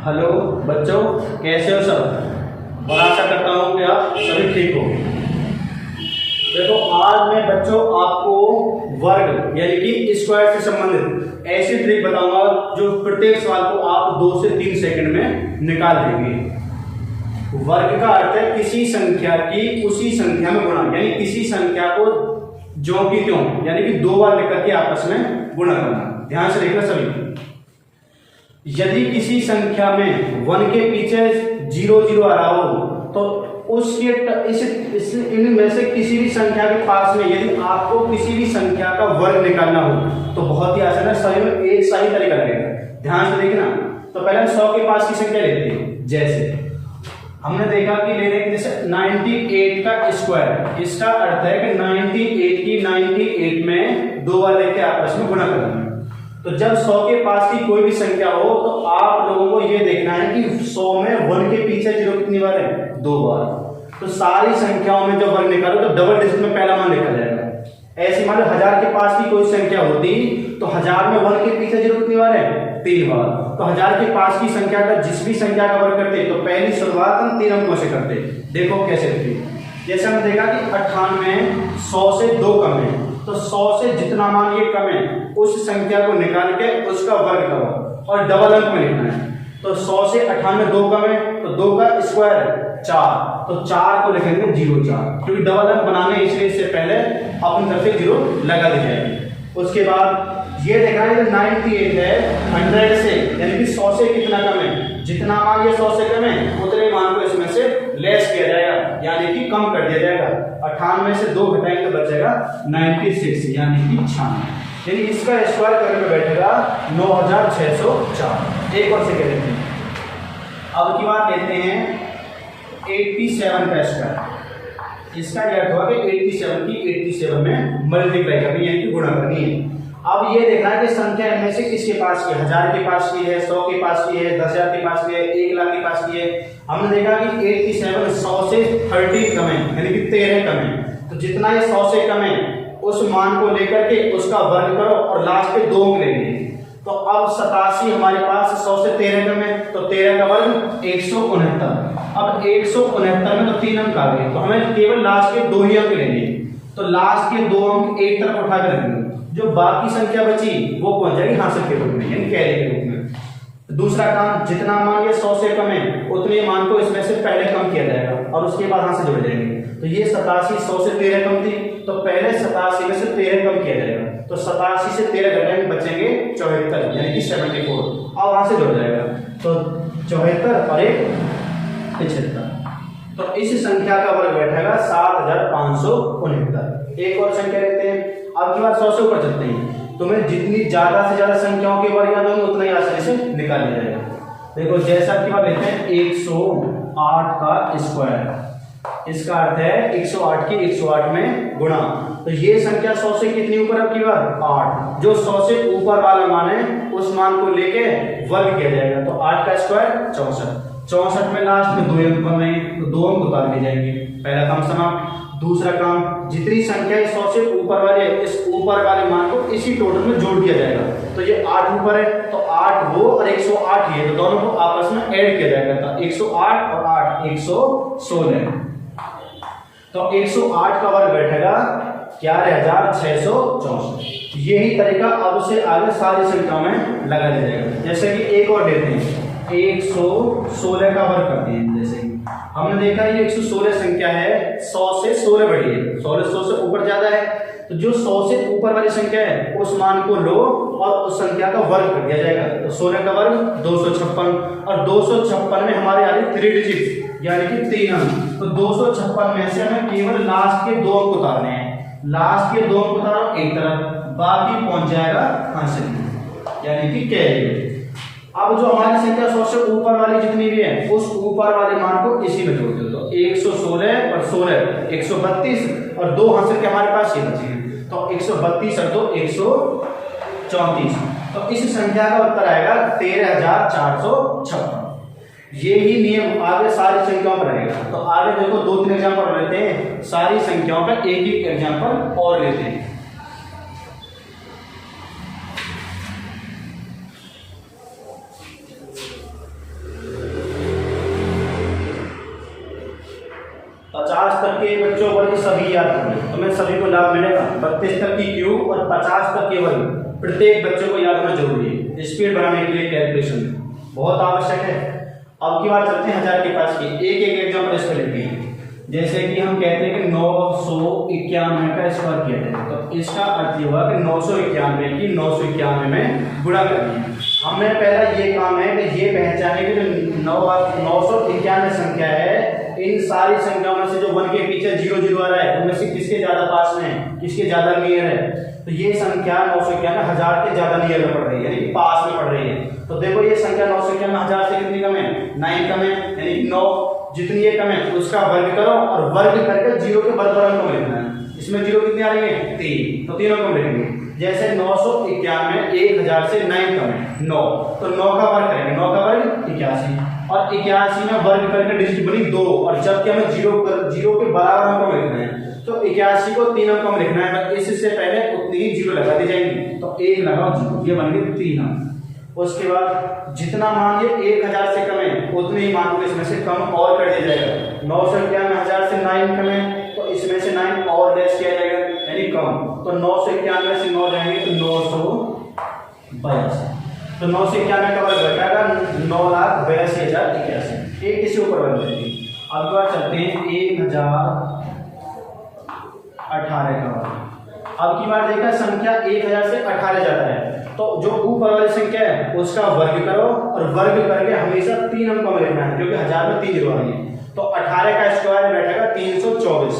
Hello बच्चों, कैसे हो सब। और आशा करता हूँ कि आप सभी ठीक हो। देखो, आज मैं बच्चों आपको वर्ग यानी कि स्क्वायर से संबंधित ऐसी ट्रिक बताऊंगा जो प्रत्येक सवाल को आप 2 से 3 सेकंड में निकाल देंगे। वर्ग का अर्थ है किसी संख्या की उसी संख्या में गुणा, यानी किसी संख्या को ज्यों की त्यों यानी कि 2 बार लेकर के आपस में गुणा करना। ध्यान से देखना सभी। यदि किसी संख्या में 1 के पीछे 0 0 आ रहा हो तो उसके इनमें से किसी भी संख्या के पास में यदि आपको किसी भी संख्या का वर्ग निकालना हो तो बहुत ही आसान है, सभी में एक सही तरीका लगेगा। ध्यान से देखना। तो पहले हम 100 के पास की संख्या लेते हैं। जैसे हमने देखा कि ले रहे हैं जैसे 98 का स्क्वायर, इसका अर्थ है कि 98 की 98 में 2 बार लेके आपस में गुणा करना है। तो जब 100 के पास की कोई भी संख्या हो तो आप लोगों को यह देखना है कि 100 में 1 के पीछे 0 कितनी बार है? 2 बार। तो सारी संख्याओं में जब वर्ग निकालो तो डबल डिजिट में पहला मान लिखा जाएगा। ऐसे मान लो 1000 के पास की कोई संख्या होती तो 1000 में 1 के पीछे 0 कितनी बार है? 3 बार। तो 1000 के पास की संख्या का जिस भी संख्या का वर्ग करते तो पहली शुरुआत हम 3 अंकों से करते। देखो कैसे करते। जैसे हमने देखा कि 98 100 से 2 कम है, तो 100 से जितना मान ये कम है उस संख्या को निकाल के उसका वर्ग करो और डबल अंक में लिखना है। तो 100 से 98 2 कम है तो 2 का स्क्वायर है 4, तो 4 को लिखेंगे 0 4, क्योंकि डबल अंक बनाने इसलिए इससे पहले अपनी तरफ से 0 लगा दी जाएगी। उसके बाद ये देखा है 98 है 100 से यानी कि 100 से कितना कम है, जितना मान ये 100 से कम है उतने मान को इसमें से लेस किया जाएगा यानी कि कम कर दिया जाएगा। 98 से 2 घटाएंगे तो बचेगा 96 यानी कि 96, यानी इसका स्क्वायर करने में बैठेगा 9604। एक और से कह देते हैं। अब की बात लेते हैं 87 का स्क्वायर। इसका यह अर्थ हुआ कि 87 की 87 में मल्टीप्लाई करनी है यानी कि गुणा करनी है। अब ये देखना है कि संख्या इनमें से किसके पास की है। 1000 के पास की है, 100 के पास की है, 10,000 के पास की है, 1 लाख के पास की है। हमने देखा कि 87 100 से 13 कम है यानी कि 13 कम है। तो जितना ये 100 से कम है उस मान को लेकर के उसका वर्ग करो और लास्ट पे 2 अंक लेंगे। तो अब 87 हमारे पास 100 से 13 कम है तो 13 का वर्ग 169। अब 169 में तो 3 अंक आ गए तो हमें केवल लास्ट के 2 ही अंक लेंगे। तो लास्ट के 2 अंक एक तरफ उठा कर रखेंगे, जो बाकी संख्या बची वो पहुंच जाएगी हासिल के रूप में यानी कैरी के रूप में। दूसरा काम, जितना मान ये 100 से कम है उतने मान को इसमें से पहले कम किया जाएगा और उसके बाद हां से जोड़ जाएंगे। तो ये 87 100 से 13 कम थी तो पहले 87 में से 13 कम किया जाएगा। तो 87 से 13 घटाएंगे बचेंगे 74 यानी कि 74। अब वहां से जुड़ जाएगा तो 74 और 1 75। तो इस संख्या का वर्ग बैठेगा 7569। एक और संख्या लेते हैं। अब की बार 100 से ऊपर चलते हैं। तुम्हें जितनी ज्यादा से ज्यादा संख्याओं के वर्ग याद होंगे उतना ही आसानी से निकाल लिया जाएगा। देखो जैसा की बात लेते हैं 108 का स्क्वायर। इसका अर्थ है 108 की 108 में गुणा। तो ये संख्या 100 से कितनी ऊपर अब की बार 8, जो 100 से ऊपर वाला मान है उस मान को लेके वर्ग किया जाएगा। तो 8 का स्क्वायर 64। 64 में लास्ट में 2 अंक बन रहे हैं तो 2 अंक उतार दिए जाएंगे। पहला काम समाप्त। दूसरा काम, जितनी संख्या 100 से ऊपर वाले इस ऊपर वाले मान को इसी टोटल में जोड़ दिया जाएगा। तो ये 8 ऊपर है तो 8 वो और 108 ये, तो दोनों को आपस में ऐड किया जाएगा। तो 108 और 8 116। तो 108 का वर्ग बैठेगा 11664। यही तरीका अब से आगे सारी संख्याओं में लगा दिया जाएगा। जैसे कि एक और लेते हैं 116 का वर्ग करते हैं। जैसे हमने देखा ये 116 संख्या है 100 से 16 बड़ी है, 100 से ऊपर ज्यादा है। तो जो 100 से ऊपर वाली संख्या है उस मान को लो और उस संख्या का वर्ग कर दिया जाएगा। तो 16 का वर्ग 256 और 256 में हमारे आ रही 3 डिजिट यानी कि 3 अंक। तो 256 में से हमें केवल लास्ट के 2 अंक उतारने हैं। लास्ट के 2 अंक उतारो एक तरफ, बाकी पहुंच जाएगा हासिल यानी कि कैरी। अब जो हमारी संख्या 100 से ऊपर वाली जितनी भी है उस ऊपर वाले मान को इसी में जोड़ दो। तो 116 और 16 132 और 2 हासिल के हमारे पास ये बचे हैं। तो 132 और 2 134। तो इस संख्या का उत्तर आएगा 13456। यही नियम आगे सारी संख्याओं पर रहेगा। तो आगे देखो 2-3 एग्जाम्पल लेते हैं, सारी संख्याओं का एक ही एग्जाम्पल और लेते हैं। तक के बच्चों वर्ग सभी याद करें, तो मैं सभी को लाभ मिलेगा। 32 तक की क्यूब और 50 तक के वर्ग प्रत्येक बच्चों को याद होना जरूरी है। स्पीड बढ़ाने के लिए कैलकुलेशन बहुत आवश्यक है। अब की बात करते हैं 1000 के पास की। एक एक एग्जाम्पल इसको लेते हैं। जैसे कि हम कहते हैं कि 991 का स्क्वायर किया जाए, तो इसका अर्थ ये हुआ कि 991 की 991 में गुणा करनी है। हमें पहला ये काम है कि ये पहचाने कि जो 991 संख्या है, इन सारी संख्याओं में से जो 1 के पीछे 0 0 आ रहा है, उनमें से किसके ज्यादा पास में है, किसके ज्यादा नियर है। तो ये संख्या 991 1000 के ज्यादा नियर में पड़ रही है, यानी पास में पड़ रही है। तो देखो ये संख्या 991 1000 से कितनी कम है, 9 कम है, यानी 9 जितनी ये कम है उसका वर्ग करो और वर्ग करके 0 के बराबर अंक में लिखना है। इसमें 0 कितने आ रही है, 3, तो तीनों को लिखेंगे। जैसे 991 1000 से 9 कम है 9, तो 9 का वर्ग करेंगे, 9 का वर्ग 81, और 81 में वर्ग करके डिजिट बनी 2, और जबकि हमें 0 के बराबर अंक में लिखना है, तो 81 को 3 अंक में लिखना है, इससे पहले उतनी ही 0 लगा दी जाएंगी। तो 1 लगाओ 0, ये बन गए 3 अंक। उसके बाद जितना मान ये 1000 से कम है उतने ही मान को इसमें से कम और कर दिया जाएगा। 991 1000 से 9 कम है, तो इसमें से 9 और लेस किया जाएगा, यानी कम। तो 991 से 9 जाएंगे तो 982, तो 991 का वर्ग घटाएगा 9,82,081। एक इसी ऊपर बन जाएगी। अब बार चलते हैं 1018 का वर्ग। अब की बार देखा संख्या 1000 से 18 जाता है, तो जो ऊपर वाली संख्या है उसका वर्ग करो और वर्ग करके हमेशा 3 अंकों में लिखना है, क्योंकि 1000 में 3 जीरो आ रही है। तो 18 का स्क्वायर बैठेगा 324,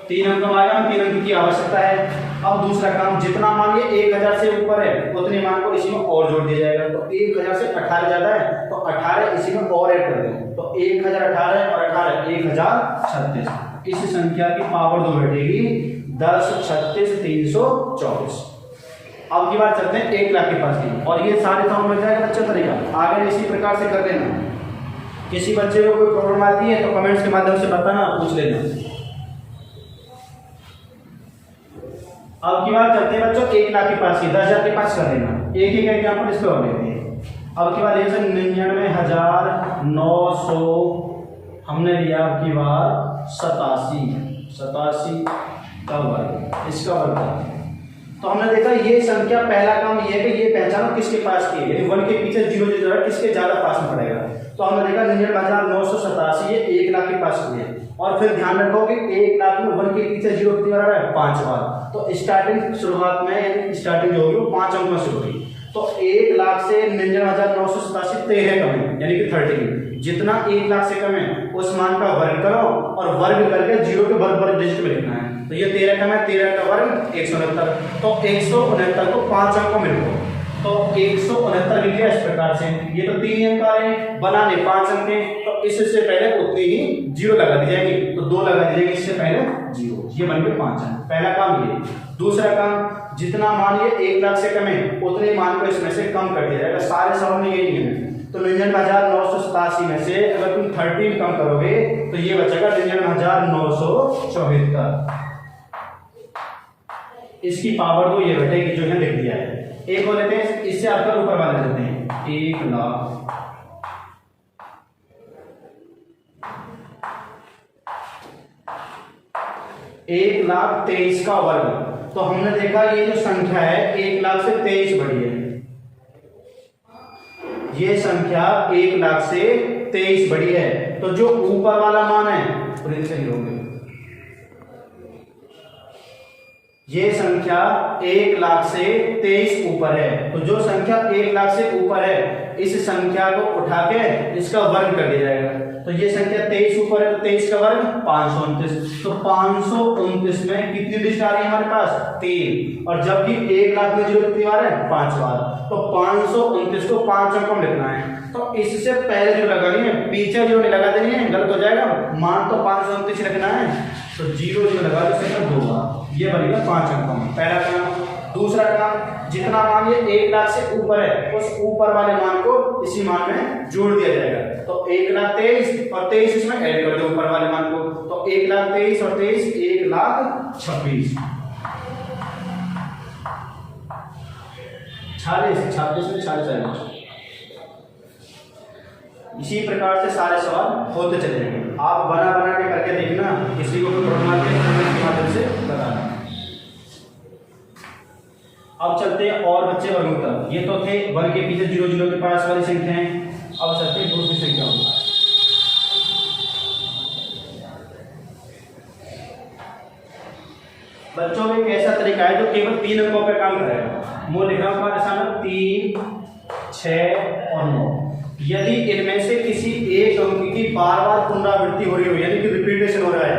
3 अंक में आएगा, 3 अंक की आवश्यकता है। अब दूसरा काम, जितना मान ये 1000 से ऊपर है उतने मान को इसी में और जोड़ दिया जाएगा। तो 1000 से 18 ज्यादा है, तो 18 इसी में और ऐड कर दो, तो 1018 और 18 1036। इस संख्या की पावर 2 बैठेगी 10, 36, 324। अब की बात चलते हैं 1 लाख के पास की, और ये सारे काम मिल जाएगा अच्छा तरीका। आगे इसी प्रकार से कर लेना। किसी बच्चे को कोई प्रॉब्लम आती है तो कमेंट्स के माध्यम से बताना, पूछ लेना। अब की बात करते हैं बच्चों 1 लाख के पास की, 10,000 के पास कर लेना। एक एक एग्जाम्पल इसको और लेते हैं। अब की बात 99,900 हमने लिया। अब की बार 87 का वर्ग, इसका वर्ग। तो हमने देखा ये संख्या, पहला काम ये है कि ये पहचानो किसके पास की है, यानी 1 के पीछे 0 0 किसके ज्यादा पास में पड़ेगा। तो हमने देखा 99,987 ये 1 लाख के पास की है। और फिर ध्यान रखो कि 1 लाख में 1 के पीछे 0 कितनी बार है, 5 बार। तो स्टार्टिंग शुरुआत में यानी स्टार्टिंग जो होगी वो 5 अंक में शुरू होगी। तो 1 लाख से 99,987 13 कम है, यानी कि 13। जितना 1 लाख से कम है उस मान का वर्ग करो और वर्ग करके 0 के बराबर डिजिट में लिखना है। तो ये 13 कम है, 13 का वर्ग 169। तो 169 को 5 अंकों में लिखो, तो 169 लिख लिया इस प्रकार से। ये तो 3 अंक आ रहे हैं, बनाने 5 अंक हैं, तो इससे पहले उतनी ही 0 लगा दी जाएगी, तो 2 लगा दी जाएगी, इससे पहले 0। ये बन गए 5 अंक। पहला काम ये। दूसरा काम, जितना मान ये 1 लाख से कम है उतने मान को इसमें से कम कर दिया जाएगा। सारे सवाल में यही नियम है। तो 99,987 में से अगर तुम 13 कम करोगे तो ये बचेगा 99,974। इसकी पावर 2 ये बैठेगी जो है लिख दिया है। एक और लेते हैं, इससे आपका ऊपर वाले लेते हैं 1 लाख 1,23,000 का वर्ग। तो हमने देखा ये जो संख्या है 1 लाख से 23 बड़ी है, ये संख्या 1 लाख से 23 बड़ी है। तो जो ऊपर वाला मान है सही होंगे, ये संख्या 1 लाख से 23 ऊपर है। तो जो संख्या 1 लाख से ऊपर है इस संख्या को उठा के इसका वर्ग कर दिया जाएगा। तो ये संख्या 23 ऊपर है, तो 23 का वर्ग 529। तो 529 में कितनी डिजिट आ रही है हमारे पास, 3। और जबकि 1 लाख में 0 कितनी बार है, 5 बार। तो 529 को 5 अंक में लिखना है। तो इससे पहले जो लगानी है, पीछे जो नहीं लगा देनी है, गलत हो जाएगा। मान तो 529 लिखना है, तो 0 जो लगा दो सिर्फ 2 बार, ये बनेगा 5 अंकों में। पहला काम। दूसरा काम, जितना मान ये 1 लाख से ऊपर है उस ऊपर वाले मान को इसी मान में जोड़ दिया जाएगा। तो 1,23,000 और 23 इसमें ऐड कर दो ऊपर वाले मान को। तो 1,23,000 और 23 1,26,000। 46 में 46 आएगा। इसी प्रकार से सारे सवाल होते चलेंगे। आप बना बना के करके देखना, किसी को भी प्रॉब्लम आती है कमेंट के माध्यम से बताना। अब चलते हैं और बच्चे वर्गों की तरफ। ये तो थे वर्ग के पीछे 0 0 के पास वाली संख्याएं। अब चलते हैं दूसरी संख्याओं की। बच्चों में एक ऐसा तरीका है जो केवल 3 अंकों पे काम करेगा। मैं लिख रहा हूँ हमारे सामने 3, 6 और 9। यदि इनमें से किसी एक अंक की बार बार पुनरावृत्ति हो रही हो, यानी कि रिपीटेशन हो रहा है,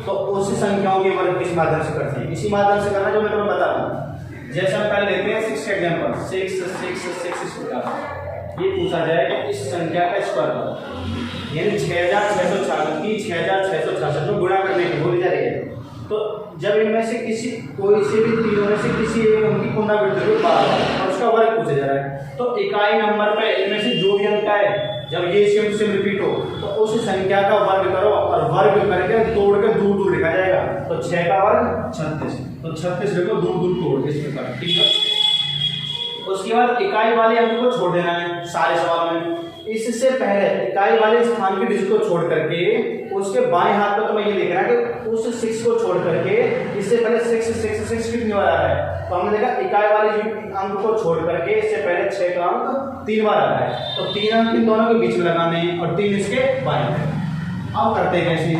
तो उसी संख्याओं के वर्ग किस माध्यम से करते हैं? इसी माध्यम से करना जो मैं तुम्हें बता दूं। जैसे हम पहले लेते हैं 6 का एग्जाम्पल, 6 6 6 इस प्रकार ये पूछा जाए कि इस संख्या का स्क्वायर करो, यानी 6666 की 6666 में गुणा करने की बोली जा रही है। तो जब इनमें से किसी कोई से भी तीनों में से किसी एक अंक की पुनरावृत्ति हो और उसका वर्ग पूछा जा रहा है, तो इकाई नंबर पे इनमें से जो भी अंक है जब ये सेम सेम रिपीट हो तो उस संख्या का वर्ग करो और वर्ग करके तोड़ के दूर दूर लिखा जाएगा। तो 6 का वर्ग 36, तो 36 लिखो दूर दूर तोड़ इस प्रकार, ठीक है। उसके बाद इकाई वाले अंक को छोड़ देना है सारे सवाल में। इससे पहले इकाई वाले स्थान की डिजिट को छोड़ करके उसके बाएं हाथ पर तुम्हें ये देखना है कि उस 6 को छोड़ करके इससे पहले 6 कितनी बार आ रहा है। तो हमने देखा इकाई वाले अंक को छोड़ करके इससे पहले 6 का अंक 3 बार आ रहा है, तो 3 अंक इन दोनों के बीच में लगाने और 3 इसके बाएं। अब करते कैसे?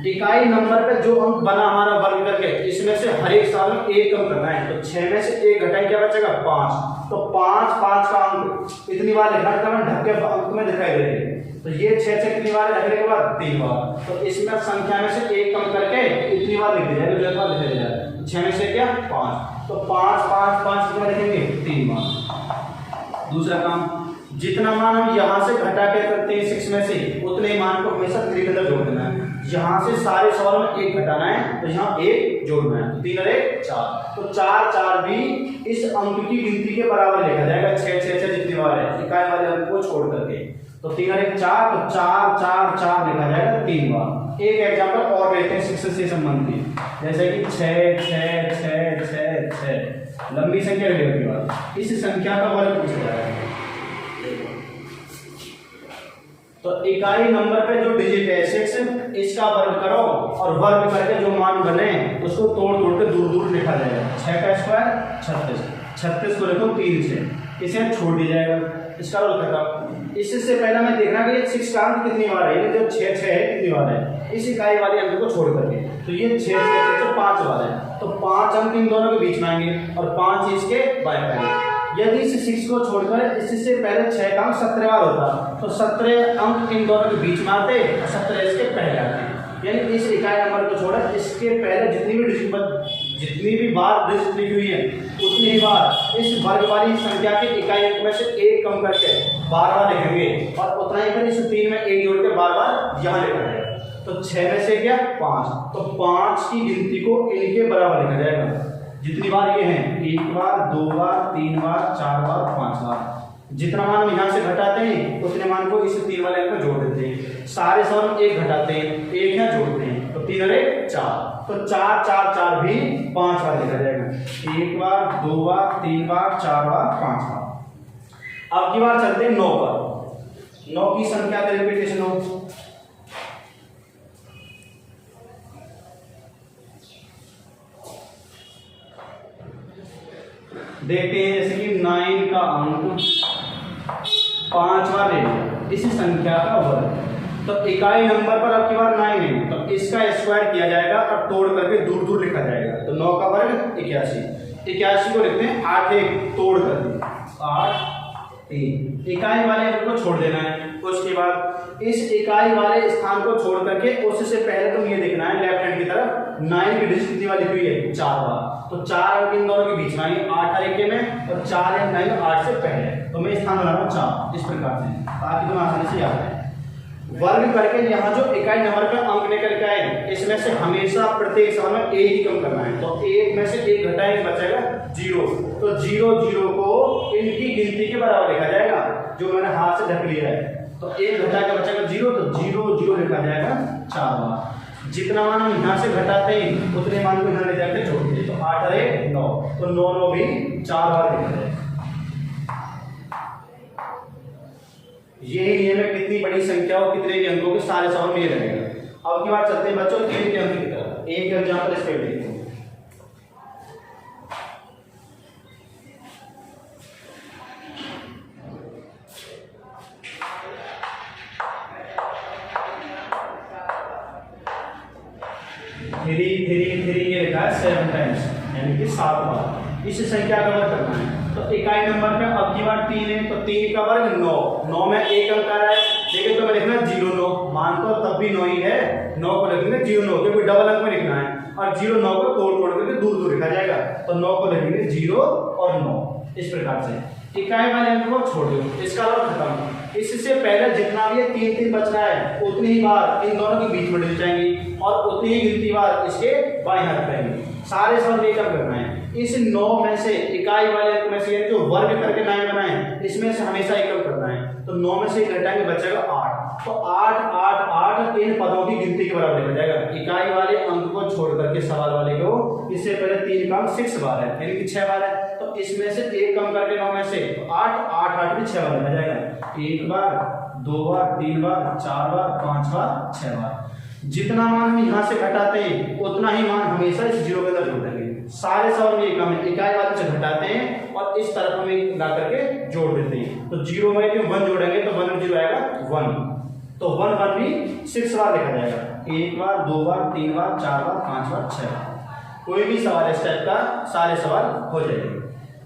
इकाई नंबर पे जो अंक बना हमारा वर्ग करके इसमें से हर एक स्थान में एक अंक करना है। तो 6 में से 1 घटाए क्या बचेगा? 5। तो 5 का अंक इतनी बार लिखना है, ढक के अंक में दिखाई दे रही है। तो ये 6 कितनी बार लिखने के बाद 3 बार। तो इसमें संख्या में से एक कम करके इतनी बार लिख दिया जाएगा, बार लिखा जाएगा। 6 में से क्या? 5। तो 5 कितना लिखेंगे? 3 बार। दूसरा काम, जितना मान हम यहाँ से घटा के करते हैं 6 में से, उतने मान को हमेशा 3 के अंदर जोड़ देना है। यहाँ से सारे सवाल में 1 घटाना है, तो यहाँ 1 जोड़ना है। तो 3 और 1 4। तो 4 भी इस अंक की गिनती के बराबर लिखा जाएगा। 6 जितनी बार है इकाई वाले अंक को छोड़ करके। तो 3 और 1 4, तो 4 लिखा जाएगा 3 बार। एक एग्जाम्पल और लेते हैं 6 से संबंधित, जैसे कि 6 लंबी संख्या की बात। इस संख्या का वर्ग पूछा जा रहा है। तो इकाई नंबर पे जो डिजिट है 6, इसका वर्ग करो और वर्ग करके जो मान बने उसको तोड़ के दूर दूर लिखा जाएगा। 6 का स्क्वायर 36 को लिखो 3 से, इसे छोड़ दिया जाएगा। इसका रोल खत्म। इससे पहले मैं देखना कि 6 का अंक कितनी बार है, जो 6 है कितनी बार है इस इकाई वाले अंक को छोड़ करके। तो ये 6 से 5 बार है, तो 5 अंक इन दोनों के बीच में आएंगे और 5 इसके बाएं आएंगे। यदि इस 6 को छोड़कर इससे पहले 6 का अंक 17 बार होता, तो 17 अंक इन दोनों के बीच में आते और 17 इसके पहले आते। यानी इस इकाई नंबर को छोड़ा इसके पहले जितनी भी बार डिजिट लिखी हुई है उतनी ही बार इस वर्ग वाली संख्या के इकाई अंक में से 1 कम करके बार लिखेंगे और उतना ही फिर इस 3 में 1 जोड़ के बार यहाँ लिखा जाएगा। तो 6 में से क्या? 5। तो 5 की गिनती को इनके बराबर लिखा जाएगा। जितनी बार ये हैं 1 बार 2 बार 3 बार 4 बार 5 बार। जितना मान हम यहाँ से घटाते हैं उतने मान को इस 3 वाले अंक में जोड़ देते हैं। सारे सवाल में 1 घटाते हैं, 1 यहाँ जोड़ते हैं, तो 3 और 1 4। तो 4 भी 5 बार लिखा जाएगा। 1 बार 2 बार 3 बार 4 बार 5 बार। अब की बार चलते हैं 9 पर। 9 की संख्या का रिपीटेशन हो। देखते हैं जैसे कि 9 का अंक 5 बार ले लिया, इसी संख्या का वर्ग। तो इकाई नंबर पर अब की बार 9 है, तो इसका स्क्वायर किया जाएगा और तोड़ करके दूर दूर लिखा जाएगा। तो 9 का वर्ग 81 को लिखते हैं 8 1 तोड़ करके 8 3। इकाई वाले अंक को छोड़ देना है। उसके बाद इस इकाई वाले स्थान को छोड़ करके उससे पहले तुम ये देखना है लेफ्ट हैंड की तरफ 9 की डिजिट कितनी वाली हुई है? 4 बार। तो 4 अंक इन दोनों के बीच में आएंगे 8 और 1 में, और 4 या 9 8 से पहले। तो मैं स्थान बना रहा हूँ 4 इस प्रकार से, ताकि तुम आसानी से याद है। वर्ग करके यहाँ जो इकाई नंबर पे अंक निकल के आए इसमें से हमेशा प्रत्येक सवाल में 1 ही कम करना है। तो 1 में से 1 घटाएंगे बचेगा 0। तो 0 को इनकी गिनती के बराबर लिखा जाएगा जो मैंने हाथ से ढक लिया है। तो 1 घटा के बचेगा 0, तो 0 लिखा जाएगा 4 बार। जितना मान हम यहाँ से घटाते हैं उतने मान को यहाँ ले जाकर जोड़ते हैं। तो 8 और 1 9, तो 9 भी 4 बार लिखा जाएगा। ये नियम है, कितनी बड़ी संख्या हो कितने के अंकों के सारे सवाल में ये रहेगा। अब की बात चलते हैं बच्चों तीन के अंक की तरफ। एक एग्जाम्पल इस पे देखते हैं। थ्री ये लिखा है 7 टाइम्स, यानी कि 7 बार। इस संख्या का वर्ग करना है। तो इकाई नंबर पे अब की बार 3 है, तो 3 का वर्ग 9। 9 में एक अंक आ रहा है, लेकिन तो मैं लिखना 0 मान तो तब भी 9 ही है। 9 को लिखेंगे 0 क्योंकि डबल अंक में लिखना है, और 0 9 को तोड़ करके दूर दूर लिखा जाएगा। तो 9 को लिखेंगे 0 और 9, इस प्रकार से। इकाई वाले अंक को छोड़ दो, इसका वर्ग खत्म। इससे पहले जितना भी 3 बच रहा है उतनी ही बार इन दोनों के बीच में डल जाएंगी, और उतनी ही गिनती बार इसके बाएं हाथ रहेंगी। सारे सवाल लेकर करना है। इस 9 में से इकाई वाले अंक में से जो वर्ग करके 9 बनाए, इसमें से हमेशा एकम करना है। तो 9 में से घटाएंगे बचेगा 8। तो 8 8 8 इन पदों की गिनती के बराबर हो जाएगा। इकाई वाले अंक को छोड़ करके सवाल वाले को, इससे पहले 3 का अंक 6 बार है, यानी कि 6 बार है। तो इसमें से एक कम करके 9 में से 8 8 8 भी 6 बार लिखा जाएगा। 1 बार 2 बार 3 बार 4 बार 5 बार 6 बार। जितना मान हम यहाँ से घटाते हैं उतना ही मान हमेशा इस 0 के अंदर जोड़ देंगे। सारे सवाल में एकम है, इकाई वाले से घटाते हैं और इस तरफ हमें ला करके जोड़ देते हैं। तो 0 में 1 जोड़ेंगे तो 1 और 0 आएगा 1। तो 1 1 भी 6 बार लिखा जाएगा। 1 बार 2 बार 3 बार 4 बार 5 बार 6 बार। कोई भी सवाल इस टाइप का सारे सवाल हो जाएंगे।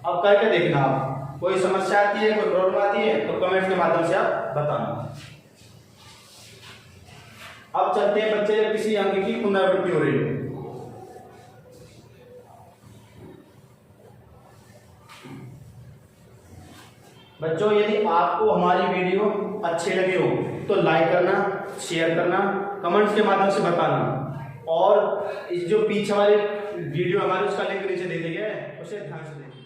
अब करके देखना, आप कोई समस्या आती है, कोई प्रॉब्लम आती है तो कमेंट के माध्यम से आप बताना। अब चलते हैं बच्चे, जब किसी अंक की पुनरावृत्ति हो रही है। बच्चों यदि आपको हमारी वीडियो अच्छी लगी हो तो लाइक करना, शेयर करना, कमेंट्स के माध्यम से बताना, और इस जो पीछे वाले वीडियो हमारे उसका लिंक नीचे दे दिया गया है उसे ध्यान से देखना।